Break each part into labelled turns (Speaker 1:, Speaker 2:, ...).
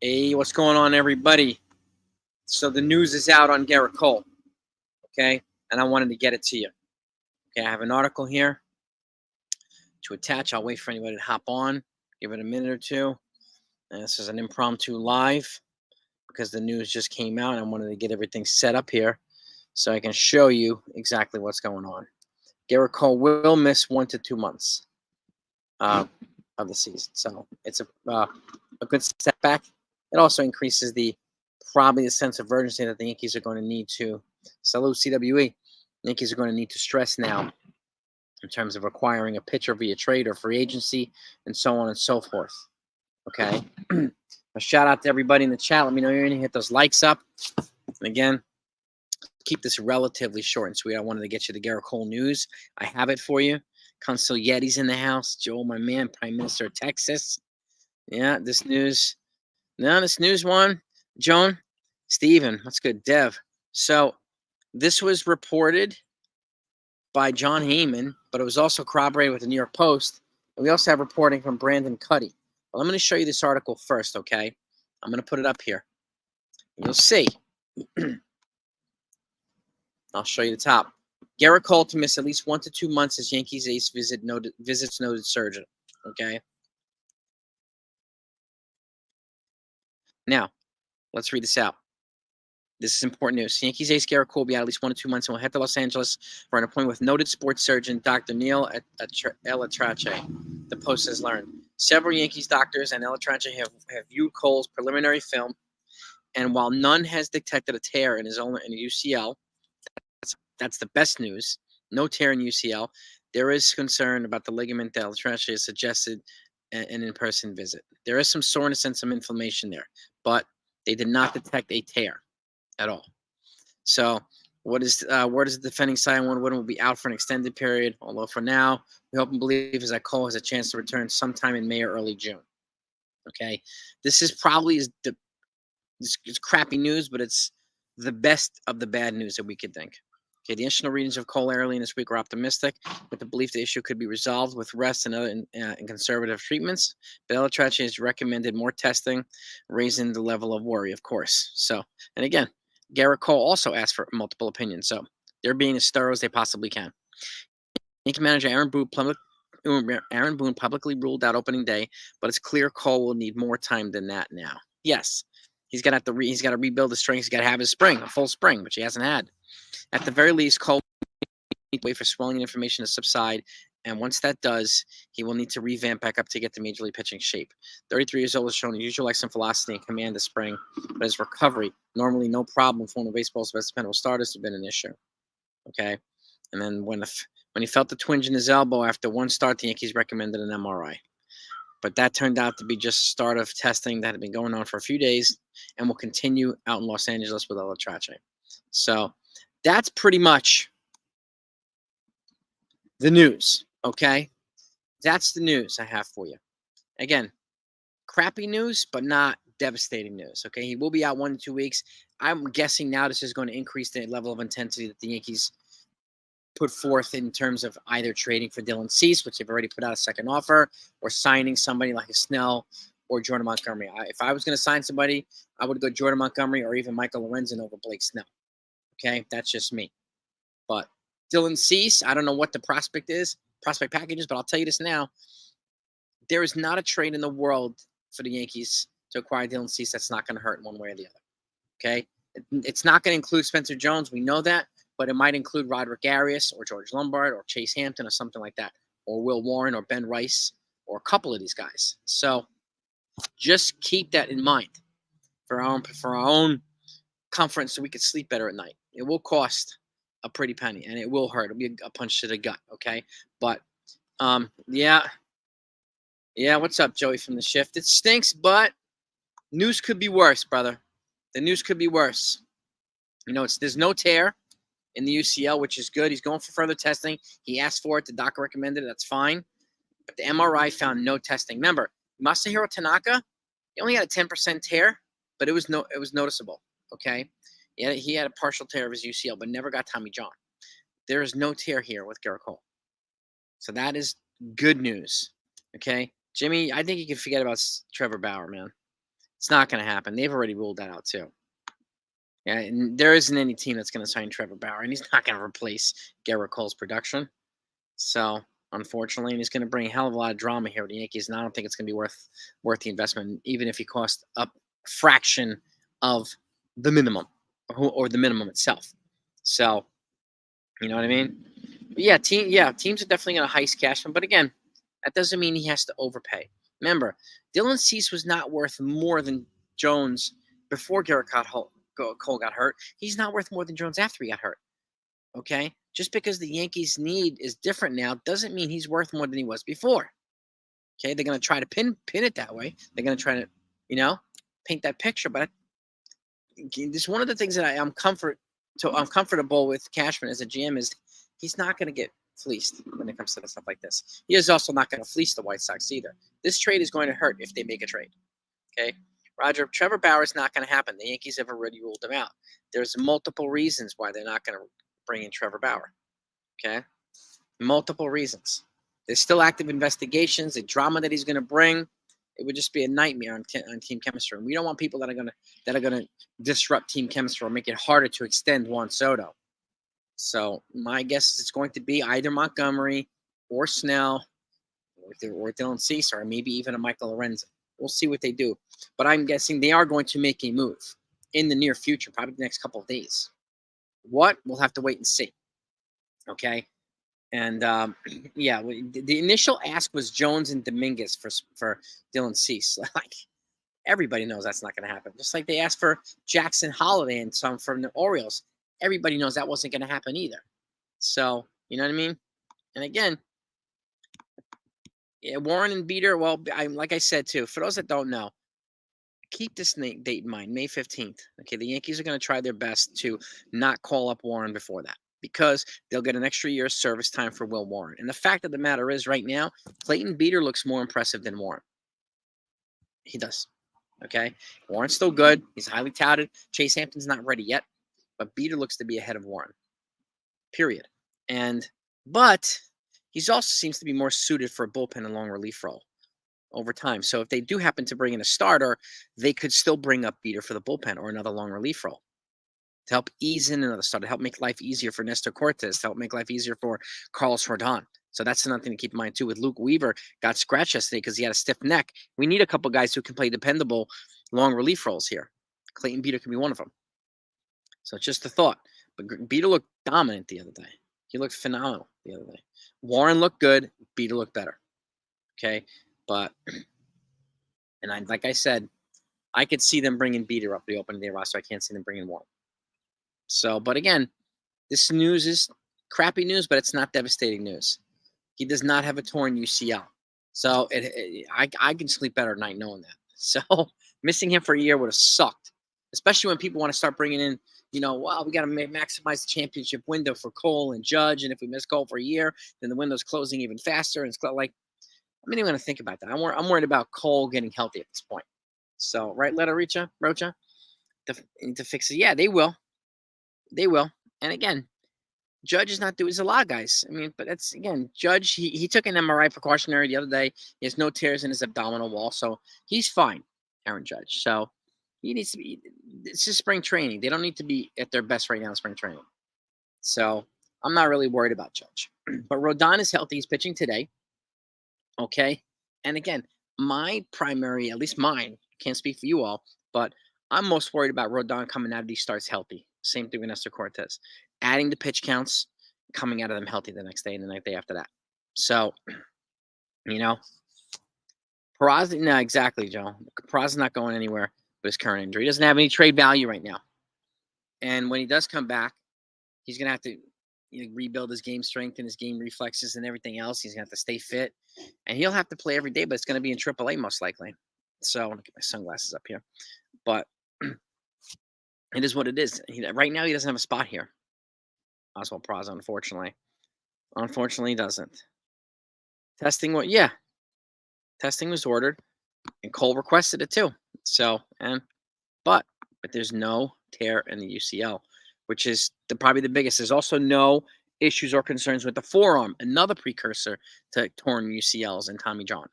Speaker 1: Hey, what's going on, everybody? So the news is out on Gerrit Cole, okay? And I wanted to get it to you. Okay, I have an article here to attach. I'll wait for anybody to hop on, give it a minute or two. And this is an impromptu live because the news just came out and I wanted to get everything set up here so I can show you exactly what's going on. Gerrit Cole will miss 1 to 2 months of the season. So it's a good setback. It also increases probably the sense of urgency that the Yankees are going to need to salute CWE. The Yankees are going to need to stress now in terms of acquiring a pitcher via trade or free agency and so on and so forth. Okay. A shout out to everybody in the chat. Let me know you're in. Hit those likes up. And again, keep this relatively short and sweet. I wanted to get you the Gerrit Cole news. I have it for you. Consul Yeti's in the house. Joe, my man, Prime Minister of Texas. Yeah, this news. No, this news one. Joan, Steven, that's good. Dev. So this was reported by John Heyman, but it was also corroborated with the New York Post. And we also have reporting from Brandon Cuddy. Well, I'm going to show you this article first, okay? I'm going to put it up here. You'll see. I'll show you the top. Gerrit Cole to miss at least 1 to 2 months as Yankees ace visits noted surgeon. Okay. Now, let's read this out. This is important news. Yankees ace Gerrit Cole will be out at least 1 to 2 months and will head to Los Angeles for an appointment with noted sports surgeon Dr. Neil Elatrache. The Post has learned. Several Yankees doctors and Elatrache have viewed Cole's preliminary film, and while none has detected a tear in his UCL, that's the best news. No tear in UCL. There is concern about the ligament that Elatrache has suggested an in-person visit. There is some soreness and some inflammation there, but they did not detect a tear at all. So word is the defending Cy Young winner will be out for an extended period, although for now, we hope and believe is that Cole has a chance to return sometime in May or early June. Okay? This is probably it's crappy news, but it's the best of the bad news that we could think. Okay, the initial readings of Cole early in this week were optimistic, with the belief the issue could be resolved with rest and other and conservative treatments. But Elatrache has recommended more testing, raising the level of worry, of course. So, and again, Gerrit Cole also asked for multiple opinions, so they're being as thorough as they possibly can. Yankee manager Aaron Boone publicly ruled out opening day, but it's clear Cole will need more time than that now. Yes, he's got to rebuild his strength. He's got to have his spring, a full spring, which he hasn't had. At the very least, Cole need to wait for swelling information to subside, and once that does, he will need to revamp back up to get to major league pitching shape. 33 years old has shown usual excellent velocity and command this spring, but his recovery, normally no problem for one of baseball's best dependable starters, has been an issue. Okay, and then when he felt the twinge in his elbow after one start, the Yankees recommended an MRI. But that turned out to be just the start of testing that had been going on for a few days and will continue out in Los Angeles with Elatrache. So that's pretty much the news, okay? That's the news I have for you. Again, crappy news, but not devastating news, okay? He will be out 1 to 2 weeks. I'm guessing now this is going to increase the level of intensity that the Yankees put forth in terms of either trading for Dylan Cease, which they've already put out a second offer, or signing somebody like a Snell or Jordan Montgomery. If I was going to sign somebody, I would go Jordan Montgomery or even Michael Lorenzen over Blake Snell. Okay, that's just me. But Dylan Cease, I don't know what the prospect package is, but I'll tell you this now. There is not a trade in the world for the Yankees to acquire Dylan Cease that's not going to hurt one way or the other. Okay? It's not going to include Spencer Jones. We know that. But it might include Roderick Arias or George Lombard or Chase Hampton or something like that, or Will Warren or Ben Rice or a couple of these guys. So just keep that in mind for our own comfort so we could sleep better at night. It will cost a pretty penny, and it will hurt. It'll be a punch to the gut, okay? But, yeah, what's up, Joey from the shift? It stinks, but news could be worse, brother. The news could be worse. You know, there's no tear in the UCL, which is good. He's going for further testing. He asked for it. The doctor recommended it. That's fine. But the MRI found no testing. Remember, Masahiro Tanaka, he only had a 10% tear, but it was noticeable, okay? He had a partial tear of his UCL, but never got Tommy John. There is no tear here with Gerrit Cole. So that is good news, okay? Jimmy, I think you can forget about Trevor Bauer, man. It's not going to happen. They've already ruled that out too. Yeah, and there isn't any team that's going to sign Trevor Bauer, and he's not going to replace Gerrit Cole's production. So, unfortunately, and he's going to bring a hell of a lot of drama here with the Yankees, and I don't think it's going to be worth the investment, even if he costs a fraction of the minimum or the minimum itself. So, you know what I mean? But yeah, teams are definitely going to heist cash him, but again, that doesn't mean he has to overpay. Remember, Dylan Cease was not worth more than Jones before Gerrit Cole got hurt. He's not worth more than Jones after he got hurt. Okay? Just because the Yankees' need is different now doesn't mean he's worth more than he was before. Okay? They're going to try to pin it that way. They're going to try to, paint that picture. But this is one of the things that I'm comfortable with Cashman as a GM is he's not going to get fleeced when it comes to stuff like this. He is also not going to fleece the White Sox either. This trade is going to hurt if they make a trade. Okay? Roger, Trevor Bauer is not going to happen. The Yankees have already ruled him out. There's multiple reasons why they're not going to bring in Trevor Bauer. Okay? Multiple reasons. There's still active investigations, the drama that he's going to bring. It would just be a nightmare on team chemistry. And we don't want people that are going to disrupt team chemistry or make it harder to extend Juan Soto. So my guess is it's going to be either Montgomery or Snell or Dylan Cease or maybe even a Michael Lorenzen. We'll see what they do. But I'm guessing they are going to make a move in the near future, probably the next couple of days. What? We'll have to wait and see. Okay? And, the initial ask was Jones and Dominguez for Dylan Cease. Like, everybody knows that's not going to happen. Just like they asked for Jackson Holiday and some from the Orioles. Everybody knows that wasn't going to happen either. So, you know what I mean? And again, Warren and Beater, well, like I said, too, for those that don't know, keep this date in mind, May 15th. Okay, the Yankees are going to try their best to not call up Warren before that because they'll get an extra year of service time for Will Warren. And the fact of the matter is right now, Clayton Beater looks more impressive than Warren. He does. Okay? Warren's still good. He's highly touted. Chase Hampton's not ready yet. But Beater looks to be ahead of Warren. Period. But he also seems to be more suited for a bullpen and long relief role over time. So if they do happen to bring in a starter, they could still bring up Beater for the bullpen or another long relief role to help ease in another starter, to help make life easier for Nestor Cortez, to help make life easier for Carlos Rodon. So that's another thing to keep in mind, too. With Luke Weaver, got scratched yesterday because he had a stiff neck. We need a couple guys who can play dependable long relief roles here. Clayton Beater can be one of them. So it's just a thought. But Beater looked dominant the other day. He looked phenomenal the other day. Warren looked good. Beater looked better. Okay? But, like I said, I could see them bringing Beater up the opening day roster. I can't see them bringing Warren. So, but again, this news is crappy news, but it's not devastating news. He does not have a torn UCL. So I can sleep better at night knowing that. So missing him for a year would have sucked, especially when people want to start bringing in, we got to maximize the championship window for Cole and Judge. And if we miss Cole for a year, then the window's closing even faster. And it's like, I'm not even going to think about that. I'm worried about Cole getting healthy at this point. So, right, Rocha, to fix it. Yeah, they will. They will. And again, Judge is not doing. There's a lot of guys. I mean, but that's again, Judge. He took an MRI precautionary the other day. He has no tears in his abdominal wall, so he's fine. Aaron Judge. So he needs to be. It's just spring training. They don't need to be at their best right now in spring training. So I'm not really worried about Judge. But Rodon is healthy. He's pitching today. Okay, and again, my primary, at least mine, can't speak for you all, but I'm most worried about Rodon coming out of these starts healthy. Same thing with Nestor Cortez. Adding the pitch counts, coming out of them healthy the next day and the day after that. So, Peraza, no, exactly, Joe. Peraza's not going anywhere with his current injury. He doesn't have any trade value right now. And when he does come back, he's going to have to rebuild his game strength and his game reflexes and everything else. He's going to have to stay fit. And he'll have to play every day, but it's going to be in AAA most likely. So I'm going to get my sunglasses up here. But it is what it is. Right now, he doesn't have a spot here. Oswald Peraza, unfortunately. Unfortunately, he doesn't. Testing was ordered, and Cole requested it too. So, but there's no tear in the UCL, which is probably the biggest. There's also no issues or concerns with the forearm, another precursor to torn UCLs and Tommy John.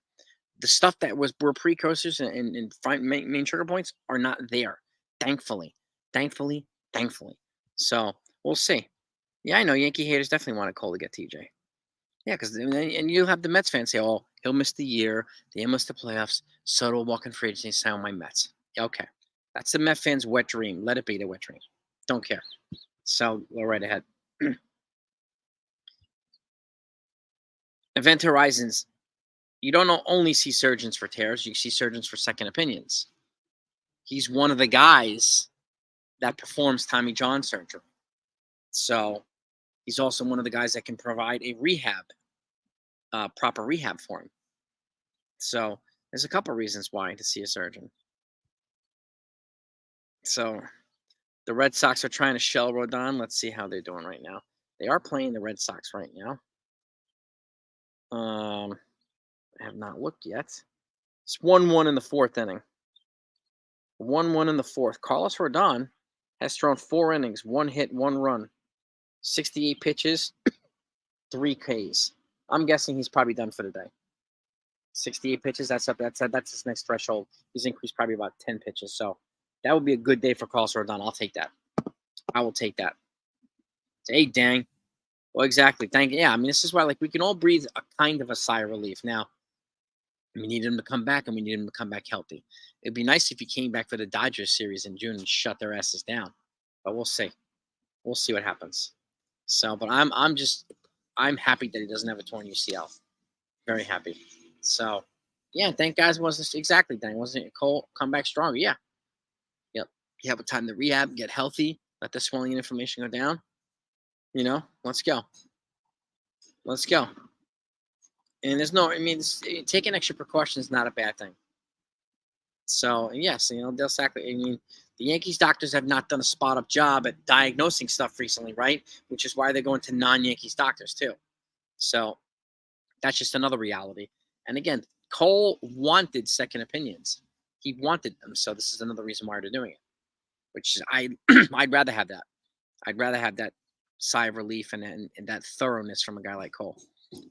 Speaker 1: The stuff that were precursors and main trigger points are not there. Thankfully, thankfully, thankfully. So we'll see. Yeah, I know Yankee haters definitely want Cole to get TJ. Yeah, because and you'll have the Mets fans say, "Oh, he'll miss the year. He'll miss the playoffs. Soto will walk in free agency and sign my Mets." Okay, that's the Met fans' wet dream. Let it be the wet dream. Don't care. So go right ahead. Event Horizons. You don't only see surgeons for tears. You see surgeons for second opinions. He's one of the guys that performs Tommy John surgery. So he's also one of the guys that can provide a rehab, proper rehab for him. So there's a couple reasons why to see a surgeon. So the Red Sox are trying to shell Rodon. Let's see how they're doing right now. They are playing the Red Sox right now. I have not looked yet. It's 1-1 in the fourth inning. 1-1 in the fourth. Carlos Rodon has thrown 4 innings, 1 hit, 1 run, 68 pitches, 3 Ks. I'm guessing he's probably done for the day. 68 pitches. That's his next threshold. He's increased probably about 10 pitches. So that would be a good day for Carlos Rodon. I'll take that. I will take that. Hey, dang. Well, exactly. Thank you. Yeah, I mean, this is why we can all breathe a kind of a sigh of relief. Now, we need him to come back, and we need him to come back healthy. It'd be nice if he came back for the Dodgers series in June and shut their asses down. But we'll see. We'll see what happens. So, but I'm happy that he doesn't have a torn UCL. Very happy. So, yeah, thank guys wasn't exactly dang. Wasn't it Cole come back stronger? Yeah. Yep. You have a time to rehab, get healthy, let the swelling and inflammation go down. Let's go. Let's go. And taking extra precautions is not a bad thing. So, yes, they'll sacrifice. I mean, the Yankees doctors have not done a spot-up job at diagnosing stuff recently, right? Which is why they're going to non-Yankees doctors, too. So, that's just another reality. And again, Cole wanted second opinions. He wanted them. So, this is another reason why they're doing it. Which is, I'd rather have that. I'd rather have that sigh of relief and that thoroughness from a guy like Cole.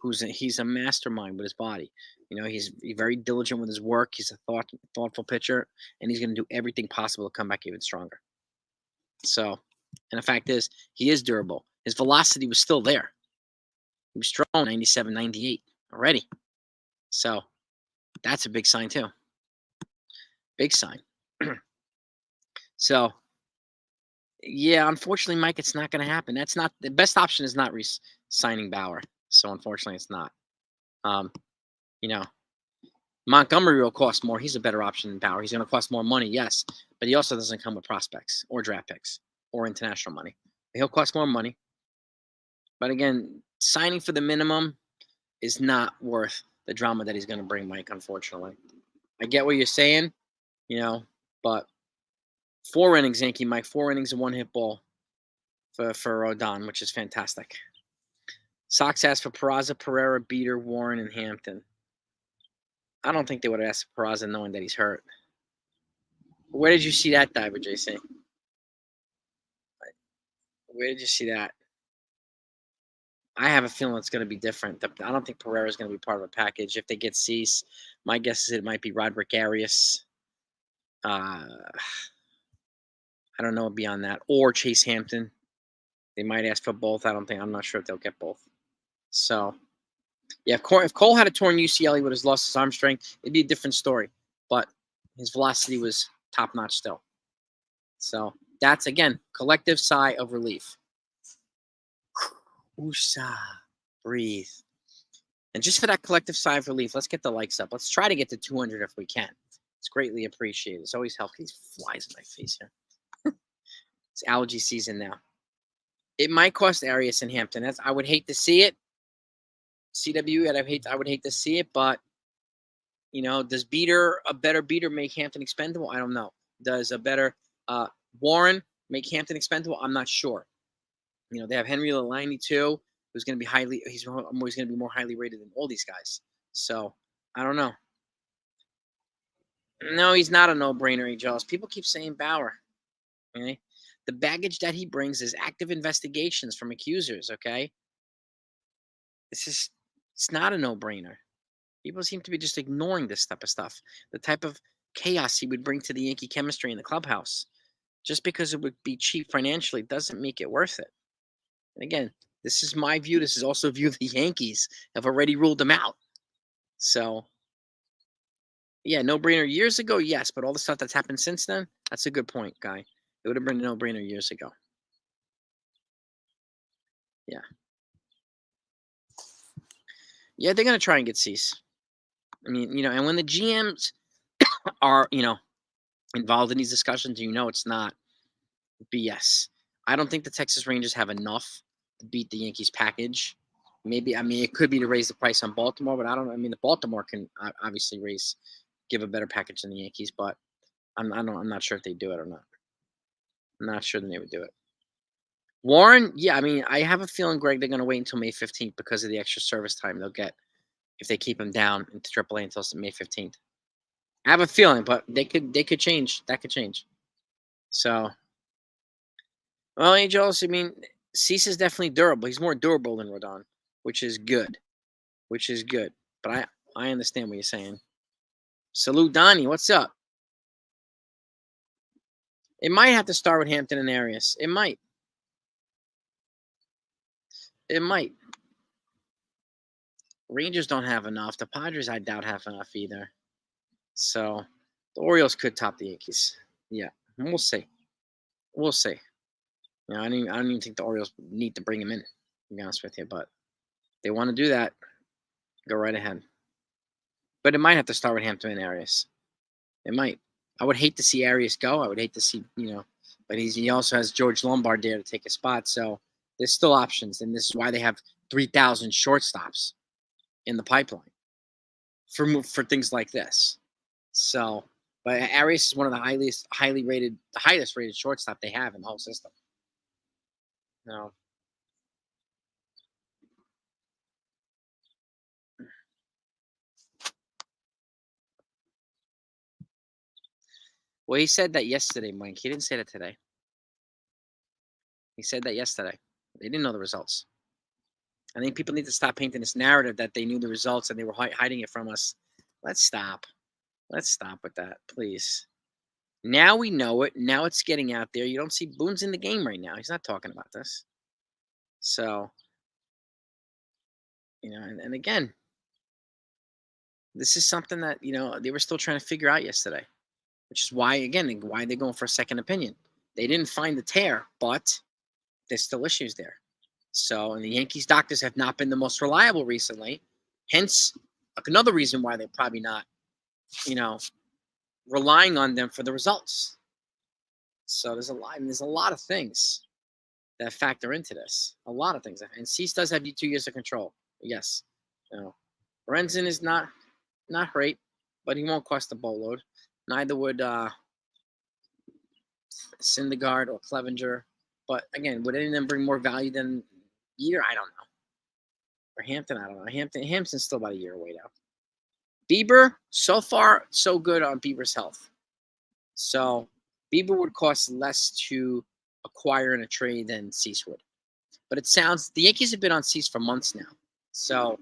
Speaker 1: He's a mastermind with his body. He's very diligent with his work. He's a thoughtful pitcher, and he's going to do everything possible to come back even stronger. So, and the fact is, he is durable. His velocity was still there. He was strong 97, 98 already. So, that's a big sign too. Big sign. So, yeah, unfortunately, Mike, it's not going to happen. That's not the best option. Is not signing Bauer. So, unfortunately, it's not. Montgomery will cost more. He's a better option than Bauer. He's going to cost more money, yes, but he also doesn't come with prospects or draft picks or international money. He'll cost more money. But again, signing for the minimum is not worth the drama that he's going to bring, Mike, unfortunately. I get what you're saying, but 4 innings, Yankee Mike, 4 innings and 1 hit ball for Rodon, which is fantastic. Sox asked for Peraza, Pereira, Beater, Warren, and Hampton. I don't think they would have asked for Peraza knowing that he's hurt. Where did you see that, Diver JC? Where did you see that? I have a feeling it's going to be different. I don't think Pereira is going to be part of a package. If they get Cease, my guess is it might be Roderick Arias. I don't know beyond that. Or Chase Hampton. They might ask for both. I'm not sure if they'll get both. So, yeah, if Cole had a torn UCL, he would have lost his arm strength. It'd be a different story. But his velocity was top-notch still. So, that's, again, collective sigh of relief. Woosah. Breathe. And just for that collective sigh of relief, let's get the likes up. Let's try to get to 200 if we can. It's greatly appreciated. It's always helpful. These flies in my face here. It's allergy season now. It might cost Arias and Hampton. I would hate to see it. CW, I would hate to see it, but does a better beater make Hampton expendable? I don't know. Does a better Warren make Hampton expendable? I'm not sure. They have Henry Lalaney too, who's going to be he's going to be more highly rated than all these guys. So I don't know. No, he's not a no-brainer, Angels. People keep saying Bauer. Okay, the baggage that he brings is active investigations from accusers. Okay, it's not a no-brainer. People seem to be just ignoring this type of stuff. The type of chaos he would bring to the Yankee chemistry in the clubhouse. Just because it would be cheap financially doesn't make it worth it. And again, this is my view. This is also a view of the Yankees have already ruled him out. So, yeah, no brainer years ago, yes, but all the stuff that's happened since then, that's a good point, Guy. It would have been a no brainer years ago. Yeah. Yeah, they're going to try and get Cease. I mean, and when the GMs are, involved in these discussions, it's not BS. I don't think the Texas Rangers have enough to beat the Yankees package. Maybe, it could be to raise the price on Baltimore, but I don't know. I mean, the Baltimore can obviously give a better package than the Yankees, but I'm not sure if they do it or not. I'm not sure that they would do it. Warren, yeah, I have a feeling, Greg, they're going to wait until May 15th because of the extra service time they'll get if they keep him down into AAA until May 15th. I have a feeling, but they could change. That could change. So, well, Angels, Cease is definitely durable. He's more durable than Rodon, which is good. But I understand what you're saying. Salute Donnie, what's up? It might have to start with Hampton and Arias. It might. Rangers don't have enough. The Padres, I doubt, have enough either. So the Orioles could top the Yankees. Yeah, we'll see. I don't even think the Orioles need to bring him in, to be honest with you. But they want to do that, go right ahead. But it might have to start with Hampton and Arias. It might. I would hate to see Arias go. I would hate to see, but he also has George Lombard there to take a spot. So there's still options, and this is why they have 3,000 shortstops in the pipeline for things like this. So, but Arias is one of the highest rated shortstop they have in the whole system. No. Well, he said that yesterday, Mike. He didn't say that today. He said that yesterday. They didn't know the results. I think people need to stop painting this narrative that they knew the results and they were hiding it from us. Let's stop. Let's stop with that, please. Now we know it. Now it's getting out there. You don't see Boone's in the game right now. He's not talking about this. So, and again, this is something that, they were still trying to figure out yesterday, which is why they're going for a second opinion. They didn't find the tear, but there's still issues there. So, and the Yankees doctors have not been the most reliable recently. Hence, another reason why they're probably not, relying on them for the results. So there's a lot of things that factor into this. A lot of things. And Cease does have 2 years of control. Yes. Renzen is not great, but he won't cost a boatload. Neither would Syndergaard or Clevenger. But again, would any of them bring more value than Jeter? I don't know. Or Hampton, I don't know. Hampton's still about a year away now. Bieber, so far, so good on Bieber's health. So Bieber would cost less to acquire in a trade than Cease would. But it sounds the Yankees have been on Cease for months now. So,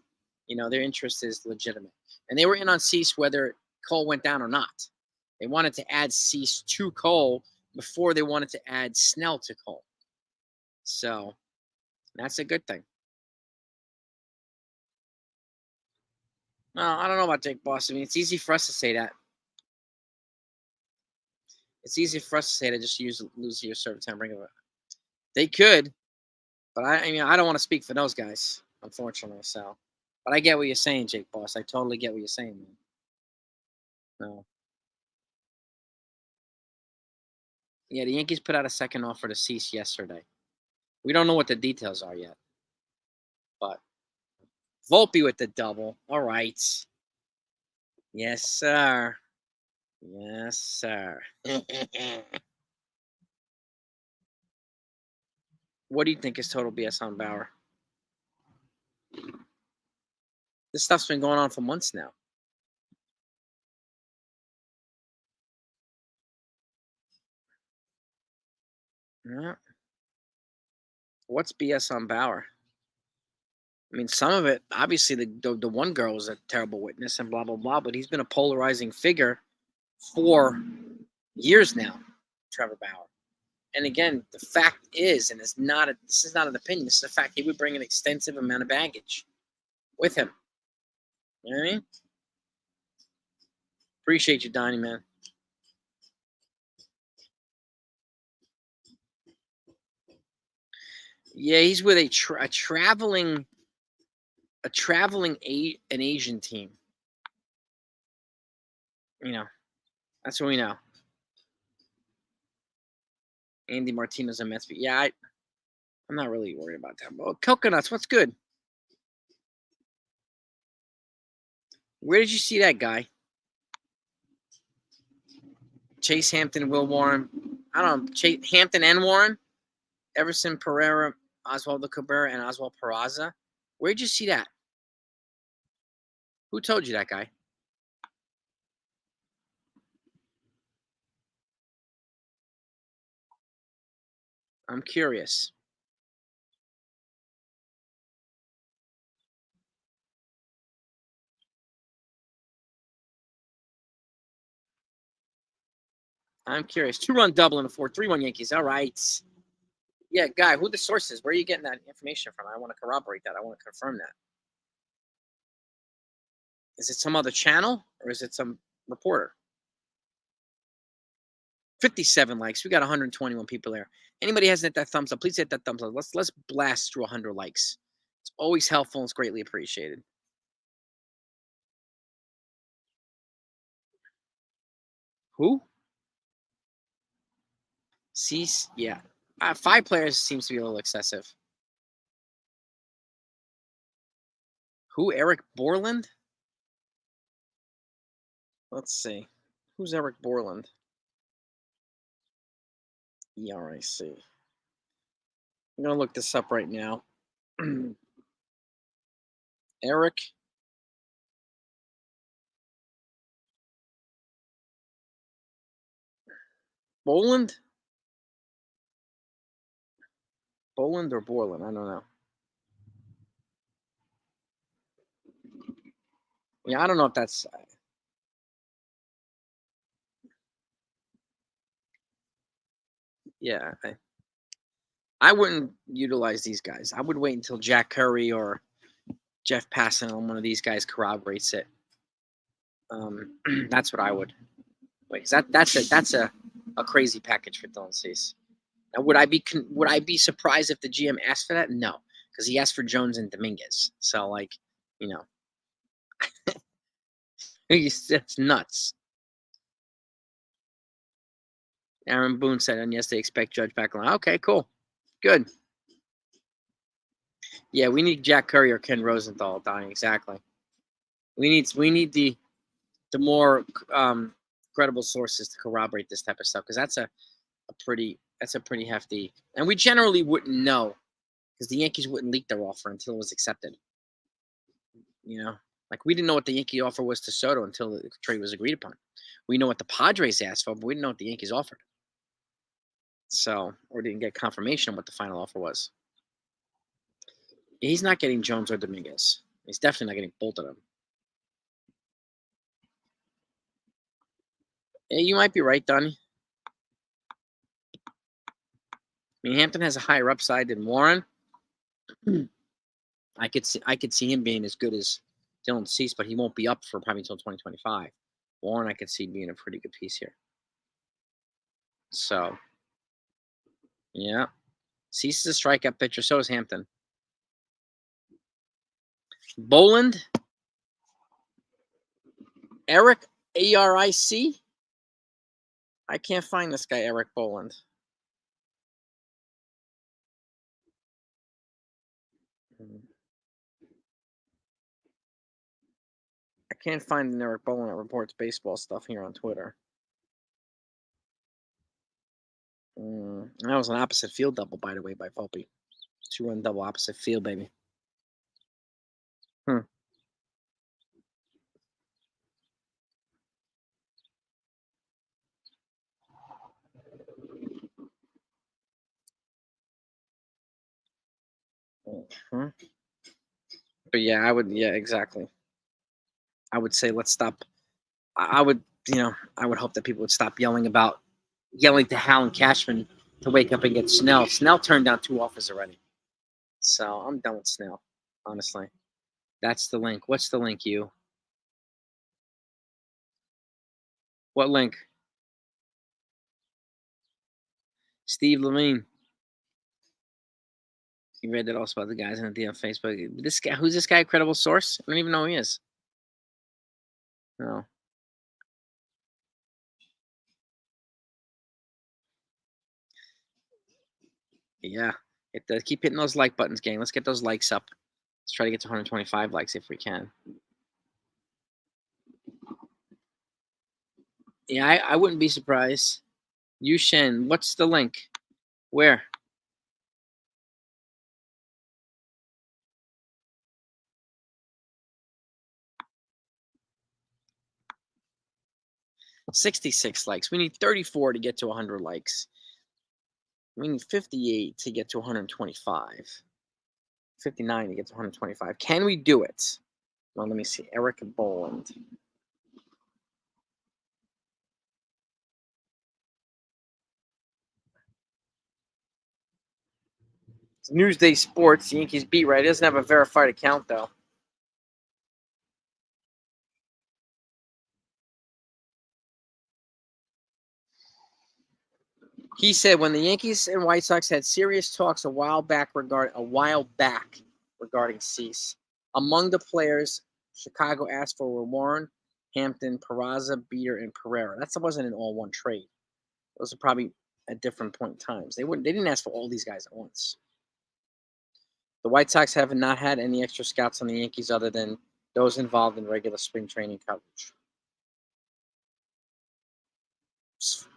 Speaker 1: their interest is legitimate. And they were in on Cease whether Cole went down or not. They wanted to add Cease to Cole before they wanted to add Snell to Cole. So that's a good thing. No, I don't know about Jake Boss. It's easy for us to say that. It's easy for us to say that just lose your serve time ring of it. They could, but I don't want to speak for those guys, unfortunately. So, but I get what you're saying, Jake Boss. I totally get what you're saying, man. No. Yeah, the Yankees put out a second offer to Cease yesterday. We don't know what the details are yet, but Volpe with the double. All right. Yes, sir. Yes, sir. What do you think is total BS on Bauer? This stuff's been going on for months now. Yeah. What's BS on Bauer? I mean, some of it, obviously, the one girl was a terrible witness and blah, blah, blah, but he's been a polarizing figure for years now, Trevor Bauer. And again, the fact is, and this is not an opinion, this is a fact, he would bring an extensive amount of baggage with him. You know what I mean? Appreciate you, Donnie, man. Yeah, he's with an Asian team. You know, that's what we know. Andy Martinez and Mets. Yeah, I'm not really worried about that. Well, coconuts, what's good? Where did you see that guy? Chase Hampton, Will Warren. I don't know. Hampton and Warren. Everson Pereira, Oswaldo Cabrera, and Oswald Peraza. Where'd you see that? Who told you that guy? I'm curious. I'm curious. 2-run double in a 4-3-1 Yankees. All right. Yeah, guy, who the source is? Where are you getting that information from? I want to corroborate that. I want to confirm that. Is it some other channel or is it some reporter? 57 likes. We got 121 people there. Anybody hasn't hit that thumbs up, please hit that thumbs up. Let's blast through 100 likes. It's always helpful and it's greatly appreciated. Who? Cease? Yeah. 5 players seems to be a little excessive. Who? Eric Borland? Let's see. Who's Eric Borland? ERIC. I'm going to look this up right now. Eric Boland? Boland or Borland? I don't know. Yeah, I don't know if that's. Yeah, I wouldn't utilize these guys. I would wait until Jack Curry or Jeff Passan on one of these guys corroborates it. That's what I would. Wait, that's a crazy package for Dylan Cease. Now, would I be surprised if the GM asked for that? No, because he asked for Jones and Dominguez. So like, you know, that's nuts. Aaron Boone said, and yes, they expect Judge back on. Okay, cool, good. Yeah, we need Jack Curry or Ken Rosenthal, Donnie. Exactly. We need the more credible sources to corroborate this type of stuff because that's a pretty hefty. And we generally wouldn't know because the Yankees wouldn't leak their offer until it was accepted. You know, like we didn't know what the Yankee offer was to Soto until the trade was agreed upon. We know what the Padres asked for, but we didn't know what the Yankees offered. So, or didn't get confirmation on what the final offer was. He's not getting Jones or Dominguez. He's definitely not getting both of them. Yeah, you might be right, Donnie. I mean, Hampton has a higher upside than Warren. I could see him being as good as Dylan Cease, but he won't be up for probably until 2025. Warren, I could see being a pretty good piece here. So, yeah. Cease is a strikeout pitcher. So is Hampton. Boland. Eric, ARIC. I can't find this guy, Eric Boland. I can't find an Eric Boland that reports baseball stuff here on Twitter. That was an opposite field double, by the way, by Volpe. 2-run double opposite field, baby. But yeah, I would. Yeah, exactly. I would say let's stop. I would, I would hope that people would stop yelling to Hal and Cashman to wake up and get Snell. Snell turned down 2 offers already, so I'm done with Snell. Honestly, that's the link. What's the link? You? What link? Steve Levine. You read that also about the guys on the on Facebook. This guy, who's this guy? A credible source? I don't even know who he is. No. Yeah. Keep hitting those like buttons, gang. Let's get those likes up. Let's try to get to 125 likes if we can. Yeah, I wouldn't be surprised. Yushin, what's the link? Where? $66 likes. We need 34 to get to 100 likes. We need 58 to get to 125. 59 to get to 125. Can we do it? Well, let me see. Eric Boland. It's Newsday Sports. Yankees beat right. It doesn't have a verified account, though. He said when the Yankees and White Sox had serious talks a while back regarding Cease. Among the players Chicago asked for were Warren, Hampton, Peraza, Beater, and Pereira. That wasn't an all-one trade. Those are probably at different point in times. They didn't ask for all these guys at once. The White Sox have not had any extra scouts on the Yankees other than those involved in regular spring training coverage.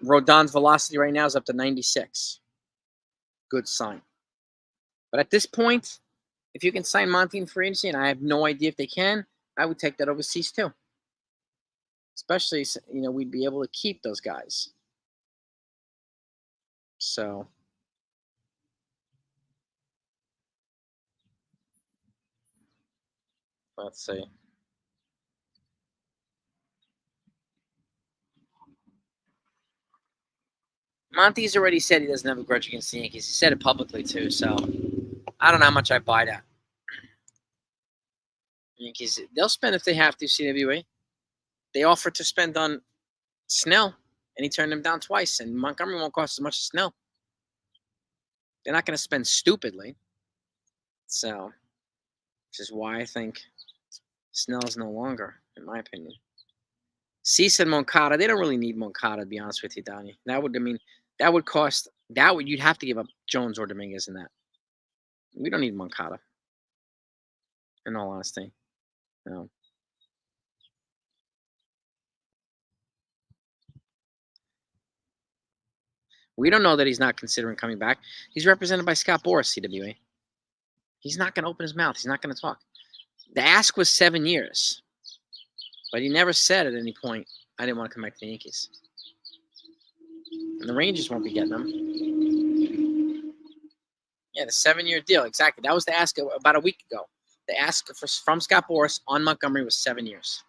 Speaker 1: Rodon's velocity right now is up to 96. Good sign. But at this point, if you can sign Monty in free agency, and I have no idea if they can, I would take that overseas too. Especially, we'd be able to keep those guys. So, let's see. Monty's already said he doesn't have a grudge against the Yankees. He said it publicly too, so I don't know how much I buy that. Yankees, they'll spend if they have to, CWA. They offered to spend on Snell, and he turned them down twice, and Montgomery won't cost as much as Snell. They're not going to spend stupidly. So, which is why I think Snell's no longer, in my opinion. Cease and Moncada, they don't really need Moncada, to be honest with you, Donnie. You'd have to give up Jones or Dominguez in that. We don't need Moncada, in all honesty. No. We don't know that he's not considering coming back. He's represented by Scott Boras, CWA. He's not going to open his mouth. He's not going to talk. The ask was 7 years, but he never said at any point, I didn't want to come back to the Yankees. And the Rangers won't be getting him. Yeah, the 7-year deal. Exactly. That was the ask about a week ago. The ask from Scott Boras on Montgomery was 7 years,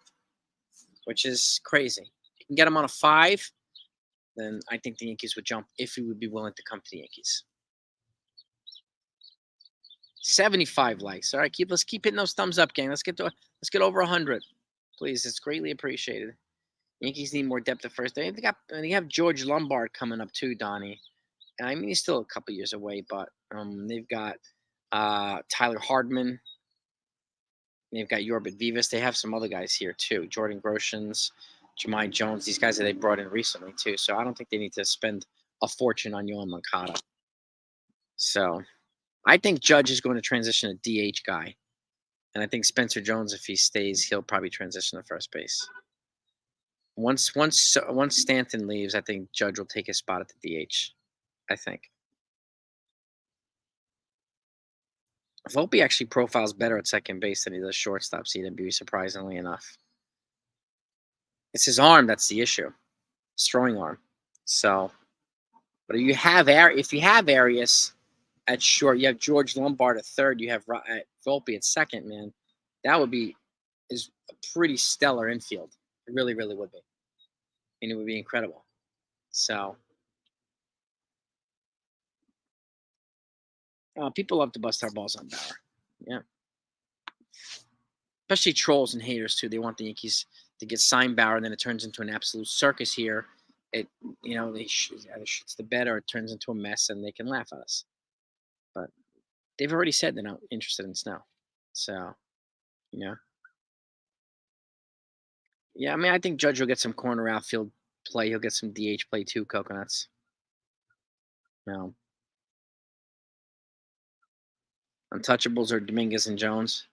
Speaker 1: which is crazy. If you can get him on a 5, then I think the Yankees would jump if he would be willing to come to the Yankees. 75 likes. All right, let's keep hitting those thumbs up, gang. Let's get over 100, please. It's greatly appreciated. Yankees need more depth at first. They have George Lombard coming up too, Donnie. I mean, he's still a couple years away, but they've got Tyler Hardman. They've got Yorbit Vivas. They have some other guys here too. Jordan Groshans, Jemai Jones. These guys that they brought in recently too. So I don't think they need to spend a fortune on Yohan Moncada. So I think Judge is going to transition a DH guy. And I think Spencer Jones, if he stays, he'll probably transition to first base. Once Stanton leaves, I think Judge will take his spot at the DH. I think. Volpe actually profiles better at second base than he does shortstop, CW, surprisingly enough. It's his arm that's the issue. His throwing arm. So, but if you have Arias at short, you have George Lombard at third, you have Volpe at second, man. That would be is a pretty stellar infield. It really, really would be, and it would be incredible. So people love to bust our balls on Bauer. Yeah, especially trolls and haters too. They want the Yankees to get signed Bauer, and then it turns into an absolute circus here. It they either shits the bed or it turns into a mess, and they can laugh at us. But they've already said they're not interested in Snow. So you know, yeah. I mean, I think Judge will get some corner outfield play. He'll get some DH play too. Coconuts. No, untouchables are Dominguez and Jones.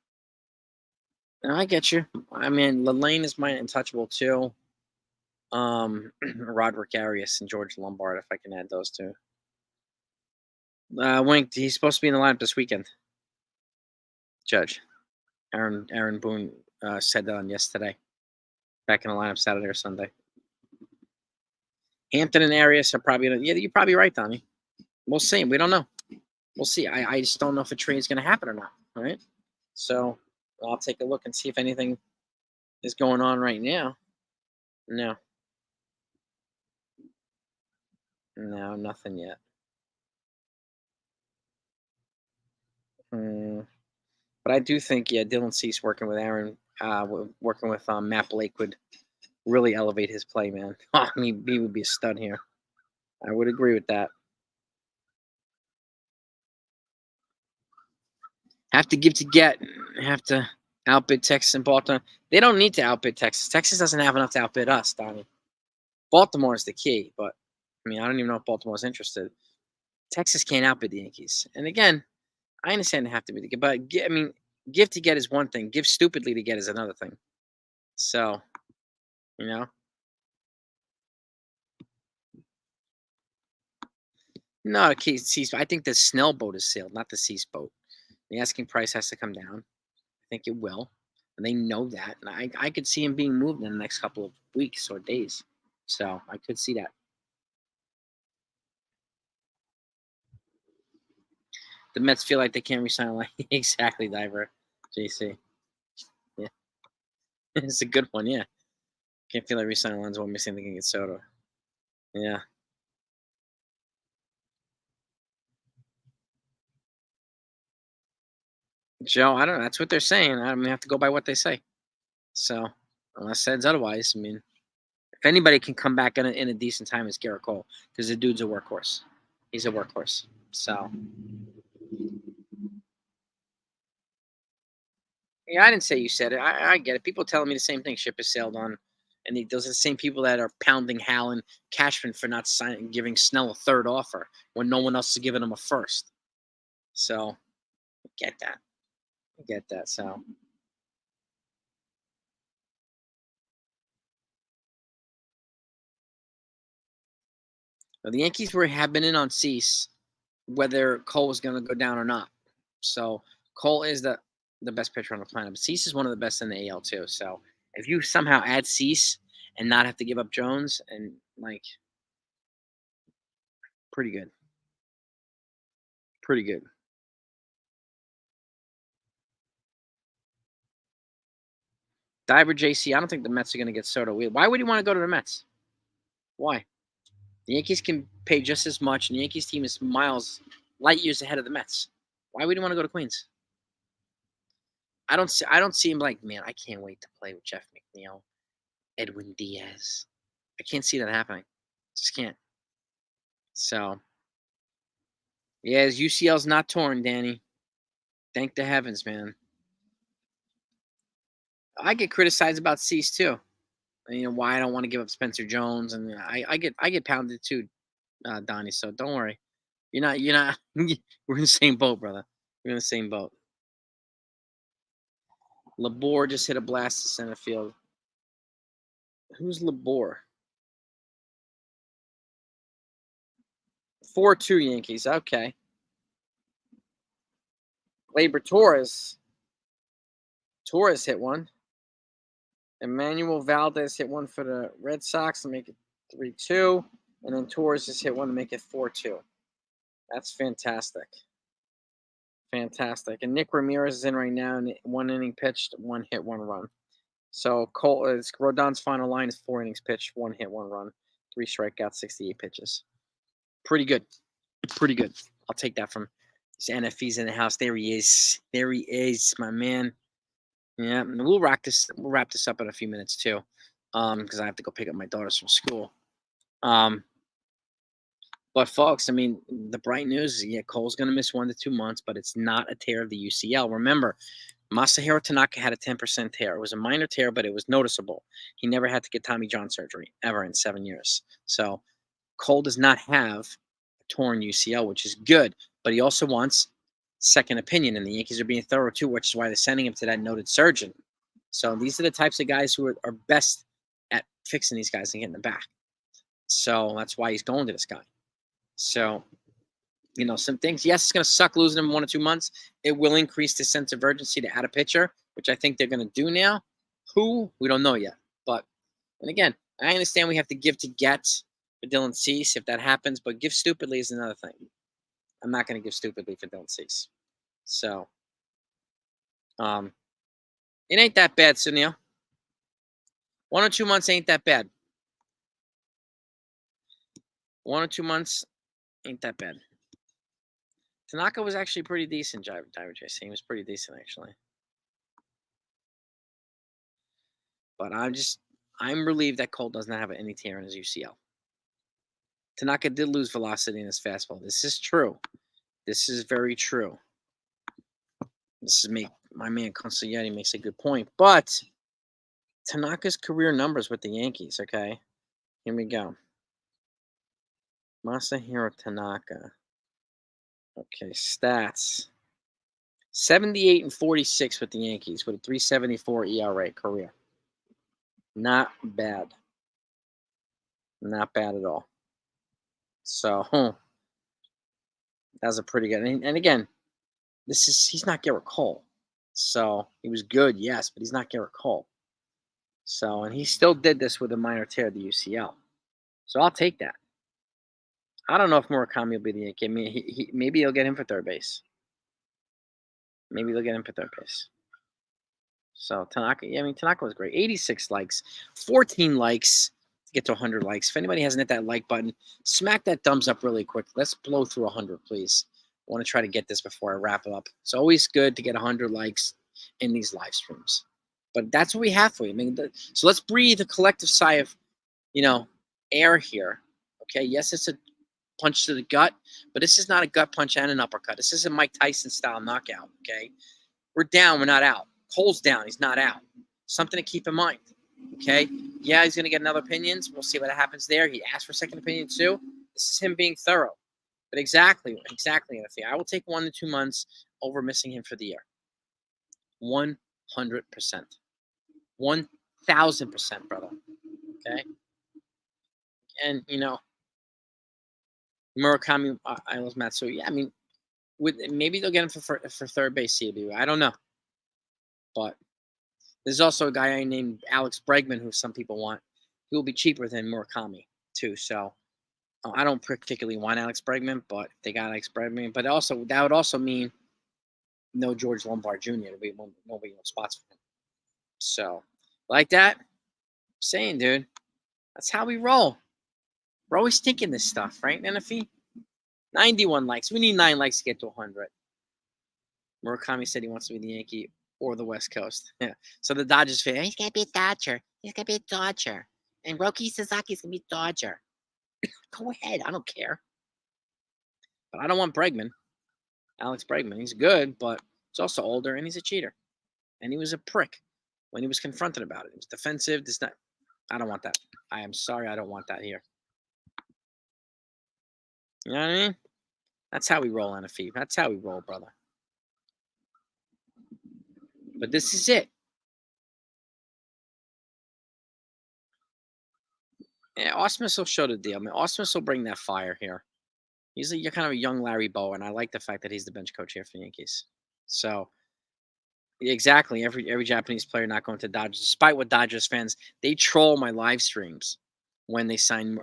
Speaker 1: No, I get you. I mean, Lane is my untouchable too. Roderick Arias and George Lombard, if I can add those two. Wink, he's supposed to be in the lineup this weekend. Judge. Aaron Boone said that on yesterday. Back in the lineup Saturday or Sunday. Hampton and Arias are probably gonna. Yeah, you're probably right, Donnie. We'll see. We don't know. We'll see. I just don't know if a trade is gonna happen or not. All right. So I'll take a look and see if anything is going on right now. No. No, nothing yet. But I do think, yeah, Dylan Cease working with Aaron, working with Matt Blake would really elevate his play, man. I mean, he would be a stud here. I would agree with that. Have to give to get. Have to outbid Texas and Baltimore. They don't need to outbid Texas. Texas doesn't have enough to outbid us, Donnie. Baltimore is the key, but I mean, I don't even know if Baltimore's interested. Texas can't outbid the Yankees. And again, I understand they have to be the good, but I mean, give to get is one thing. Give stupidly to get is another thing. So, you know. No, the Cease. I think the Snell boat is sailed, not the Cease boat. The asking price has to come down. I think it will, and they know that. And I could see him being moved in the next couple of weeks or days. So I could see that. The Mets feel like they can't resign like exactly, Diver. JC. Yeah, it's a good one. Yeah, can't feel like resigning lines while missing they can get Soto. Yeah, Joe. I don't know. That's what they're saying. I'm gonna have to go by what they say. So unless says otherwise, I mean, if anybody can come back in a decent time, it's Gerrit Cole because the dude's a workhorse. He's a workhorse. So yeah, I didn't say you said it. I get it. People telling me the same thing. Ship is sailed on, and those are the same people that are pounding Hal and Cashman for not signing, giving Snell a third offer when no one else is giving him a first. So I get that. I get that. So the Yankees have been in on Cease, whether Cole was going to go down or not. So Cole is the best pitcher on the planet, but Cease is one of the best in the AL too. So if you somehow add Cease and not have to give up Jones, and like, pretty good, pretty good. Diver JC, I don't think the Mets are going to get Soto. Why would you want to go to the Mets? Why? The Yankees can pay just as much, and the Yankees team is light years ahead of the Mets. Why would you want to go to Queens? I don't see him like, man, I can't wait to play with Jeff McNeil, Edwin Diaz. I can't see that happening. Just can't. So, yeah, his UCL's not torn, Danny. Thank the heavens, man. I get criticized about Cease too. Why I don't want to give up Spencer Jones, and I get pounded too, Donnie. So don't worry. You're not. We're in the same boat, brother. We're in the same boat. Labor just hit a blast to center field. Who's Labor? 4-2 Yankees. Okay. Gleyber Torres. Torres hit one. Emmanuel Valdez hit one for the Red Sox to make it 3-2. And then Torres just hit one to make it 4-2. That's fantastic. Fantastic. And Nick Ramirez is in right now, and 1 inning pitched, 1 hit, 1 run. So Rodon's final line is 4 innings pitched, 1 hit, 1 run, 3 strikeouts, 68 pitches. Pretty good. Pretty good. I'll take that from NFE's in the house. There he is. There he is, my man. Yeah, and we'll wrap this up in a few minutes too, because I have to go pick up my daughters from school. But folks, I mean, the bright news is, yeah, Cole's going to miss 1 to 2 months, but it's not a tear of the UCL. Remember, Masahiro Tanaka had a 10% tear. It was a minor tear, but it was noticeable. He never had to get Tommy John surgery ever in 7 years. So Cole does not have a torn UCL, which is good, but he also wants second opinion, and the Yankees are being thorough too, which is why they're sending him to that noted surgeon. So these are the types of guys who are best at fixing these guys and getting them back. So that's why he's going to this guy. So, some things. Yes, it's going to suck losing him 1 or 2 months. It will increase the sense of urgency to add a pitcher, which I think they're going to do now. Who? We don't know yet. But, and again, I understand we have to give to get for Dylan Cease if that happens, but give stupidly is another thing. I'm not going to give stupidly for Dylan Cease. So, it ain't that bad, Sunil. 1 or 2 months ain't that bad. 1 or 2 months ain't that bad. Tanaka was actually pretty decent, Diver JC. He was pretty decent, actually. But I'm relieved that Cole does not have any tear in his UCL. Tanaka did lose velocity in his fastball. This is true. This is very true. This is my man Consigliere makes a good point. But Tanaka's career numbers with the Yankees, okay? Here we go. Masahiro Tanaka. Okay, stats. 78 and 46 with the Yankees with a 3.74 ERA career. Not bad. Not bad at all. So, that was a pretty good. And again, he's not Gerrit Cole. So, he was good, yes, but he's not Gerrit Cole. So, and he still did this with a minor tear of the UCL. So, I'll take that. I don't know if Murakami will be the Yankee. I mean, maybe he'll get him for third base. Maybe they'll get him for third base. So, Tanaka was great. 86 likes, 14 likes to get to 100 likes. If anybody hasn't hit that like button, smack that thumbs up really quick. Let's blow through 100, please. I want to try to get this before I wrap up. It's always good to get 100 likes in these live streams. But that's what we have for you. I mean, so let's breathe a collective sigh of, air here. Okay, yes, it's a punch to the gut, but this is not a gut punch and an uppercut. This is a Mike Tyson style knockout. Okay, we're down, we're not out. Cole's down, he's not out. Something to keep in mind. Okay, yeah, he's gonna get another opinions. We'll see what happens there. He asked for second opinion too. This is him being thorough. But exactly, Anthony. I will take 1 to 2 months over missing him for the year. 100%, 1,000%, brother. Okay, and Murakami, I was Matsu. Yeah, I mean, maybe they'll get him for third base, CB. I don't know. But there's also a guy named Alex Bregman who some people want. He will be cheaper than Murakami, too. So I don't particularly want Alex Bregman, but they got Alex Bregman. But also, that would also mean no George Lombard Jr. Nobody wants spots for him. So, like that, I'm saying, dude, that's how we roll. We're always thinking this stuff, right, NFE? 91 likes. We need 9 likes to get to 100. Murakami said he wants to be the Yankee or the West Coast. Yeah. So the Dodgers fan, he's going to be a Dodger. He's going to be a Dodger. And Roki Suzuki's going to be a Dodger. Go ahead. I don't care. But I don't want Bregman. Alex Bregman. He's good, but he's also older, and he's a cheater. And he was a prick when he was confronted about it. He was defensive. I don't want that. I am sorry. I don't want that here. You know what I mean? That's how we roll, NFE. That's how we roll, brother. But this is it. Yeah, Osmus will show the deal. I mean, Osmus will bring that fire here. He's kind of a young Larry Bow, and I like the fact that he's the bench coach here for the Yankees. So, exactly, every Japanese player not going to Dodgers, despite what Dodgers fans, they troll my live streams when they sign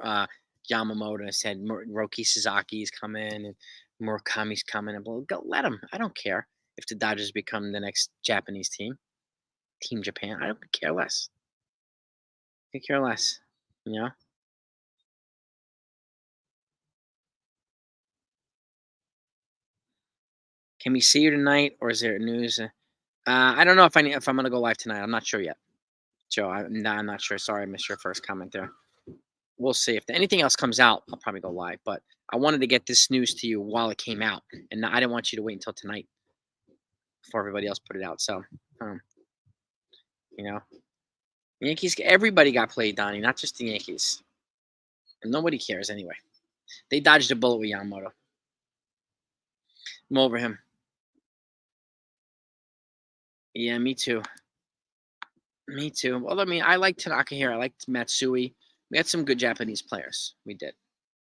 Speaker 1: Yamamoto and said Roki Suzuki is coming, and Murakami's coming and go let him. I don't care if the Dodgers become the next Japanese team, Team Japan. I don't care less. I care less. You know. Can we see you tonight, or is there news? I don't know if I'm gonna go live tonight. I'm not sure yet, Joe. I'm not sure. Sorry, I missed your first comment there. We'll see if anything else comes out. I'll probably go live, but I wanted to get this news to you while it came out, and I didn't want you to wait until tonight before everybody else put it out. So, um, you know, Yankees. Everybody got played, Donnie, not just the Yankees, and nobody cares anyway. They dodged a bullet with Yamamoto. I'm over him. Yeah, me too. Me too. Well, I mean, I like Tanaka here. I liked Matsui. We had some good Japanese players. We did.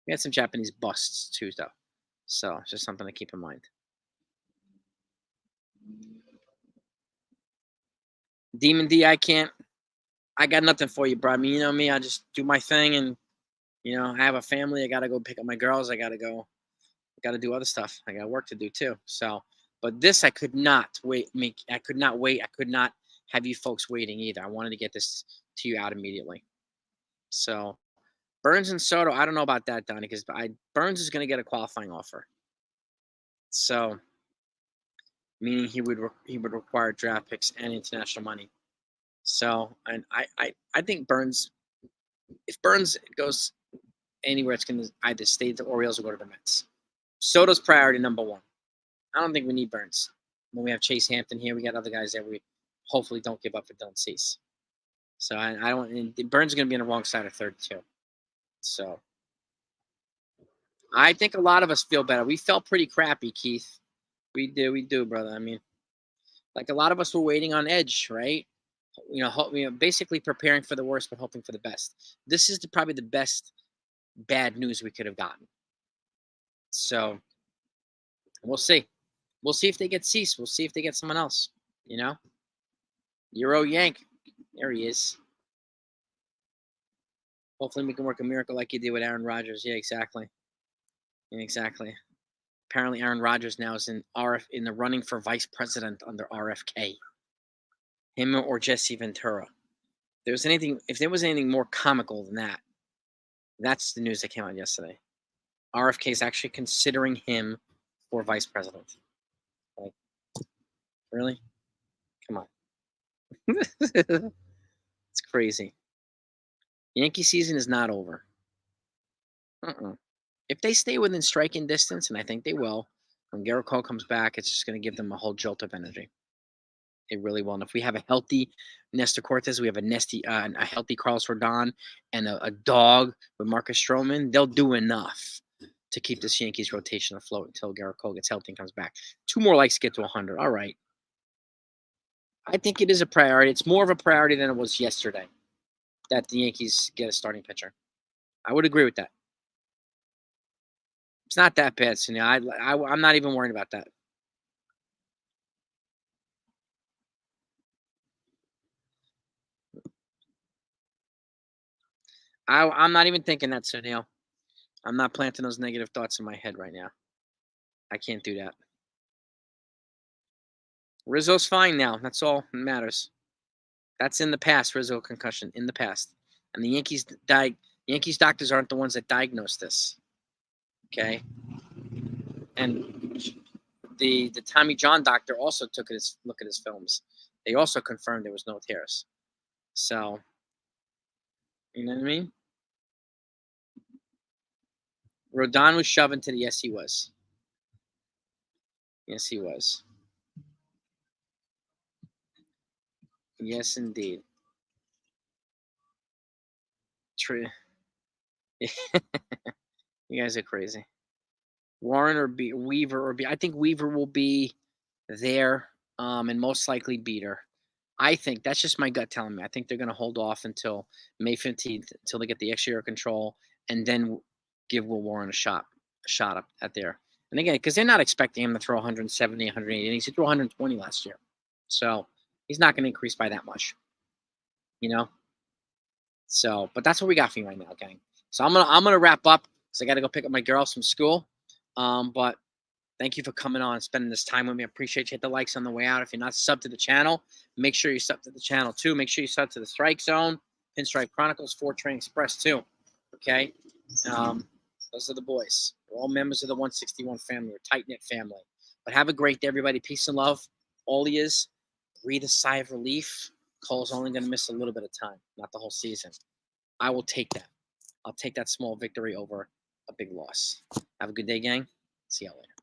Speaker 1: We had some Japanese busts too, though. So it's just something to keep in mind. Demon D, I can't. I got nothing for you, bro. I mean, you know me. I just do my thing, and I have a family. I gotta go pick up my girls. I gotta go. I gotta do other stuff. I got work to do too. So, but this I could not wait. I could not wait. I could not have you folks waiting either. I wanted to get this to you out immediately. So Burns and Soto, I don't know about that, Donnie, because Burns is going to get a qualifying offer. So, meaning he would require draft picks and international money. So, and I think Burns, if Burns goes anywhere, it's going to either stay at the Orioles or go to the Mets. Soto's priority number one. I don't think we need Burns. When we have Chase Hampton here, we got other guys that we hopefully don't give up for Dylan Cease. So I don't. Burns is going to be on the wrong side of 32. So I think a lot of us feel better. We felt pretty crappy, Keith. We do, brother. I mean, like a lot of us were waiting on edge, right? Basically preparing for the worst but hoping for the best. This is probably the best bad news we could have gotten. So we'll see. We'll see if they get Cease. We'll see if they get someone else. Euro Yank. There he is. Hopefully we can work a miracle like you did with Aaron Rodgers. Yeah, exactly. Apparently Aaron Rodgers now is in the running for vice president under RFK. Him or Jesse Ventura. If there was anything more comical than that, that's the news that came out yesterday. RFK is actually considering him for vice president. Like, really? Come on. It's crazy. Yankee season is not over. If they stay within striking distance, and I think they will, when Gerrit Cole comes back, it's just going to give them a whole jolt of energy. It really will. And if we have a healthy Nestor Cortez, we have a healthy Carlos Rodon, and a dog with Marcus Stroman, they'll do enough to keep this Yankees rotation afloat until Gerrit Cole gets healthy and comes back. 2 more likes to get to 100. All right. I think it is a priority. It's more of a priority than it was yesterday that the Yankees get a starting pitcher. I would agree with that. It's not that bad, Sunil. I'm not even worried about that. I'm not even thinking that, Sunil. I'm not planting those negative thoughts in my head right now. I can't do that. Rizzo's fine now. That's all that matters. That's in the past, Rizzo concussion, in the past. And the Yankees doctors aren't the ones that diagnosed this. Okay? And the Tommy John doctor also took a look at his films. They also confirmed there was no tears. So, you know what I mean? Rodon was shoving to the yes, he was. Yes, he was. Yes, indeed. True. You guys are crazy. Warren or Weaver I think Weaver will be there, and most likely Beater. I think that's just my gut telling me. I think they're going to hold off until May 15th until they get the extra year control, and then give Will Warren a shot up at there. And again, because they're not expecting him to throw 170, 180 innings. He threw 120 last year, so he's not going to increase by that much. So, but that's what we got for you right now, gang. So I'm gonna wrap up because I got to go pick up my girls from school. But Thank you for coming on and spending this time with me. I appreciate you. Hit the likes on the way out. If you're not subbed to the channel, make sure you sub to the channel too. Make sure you sub to the Strike Zone, Pinstripe Chronicles, 4 Train Express too. Okay? Those are the boys. We're all members of the 161 family. We're a tight-knit family. But have a great day, everybody. Peace and love. All he is, breathe a sigh of relief. Cole's only going to miss a little bit of time, not the whole season. I will take that. I'll take that small victory over a big loss. Have a good day, gang. See y'all later.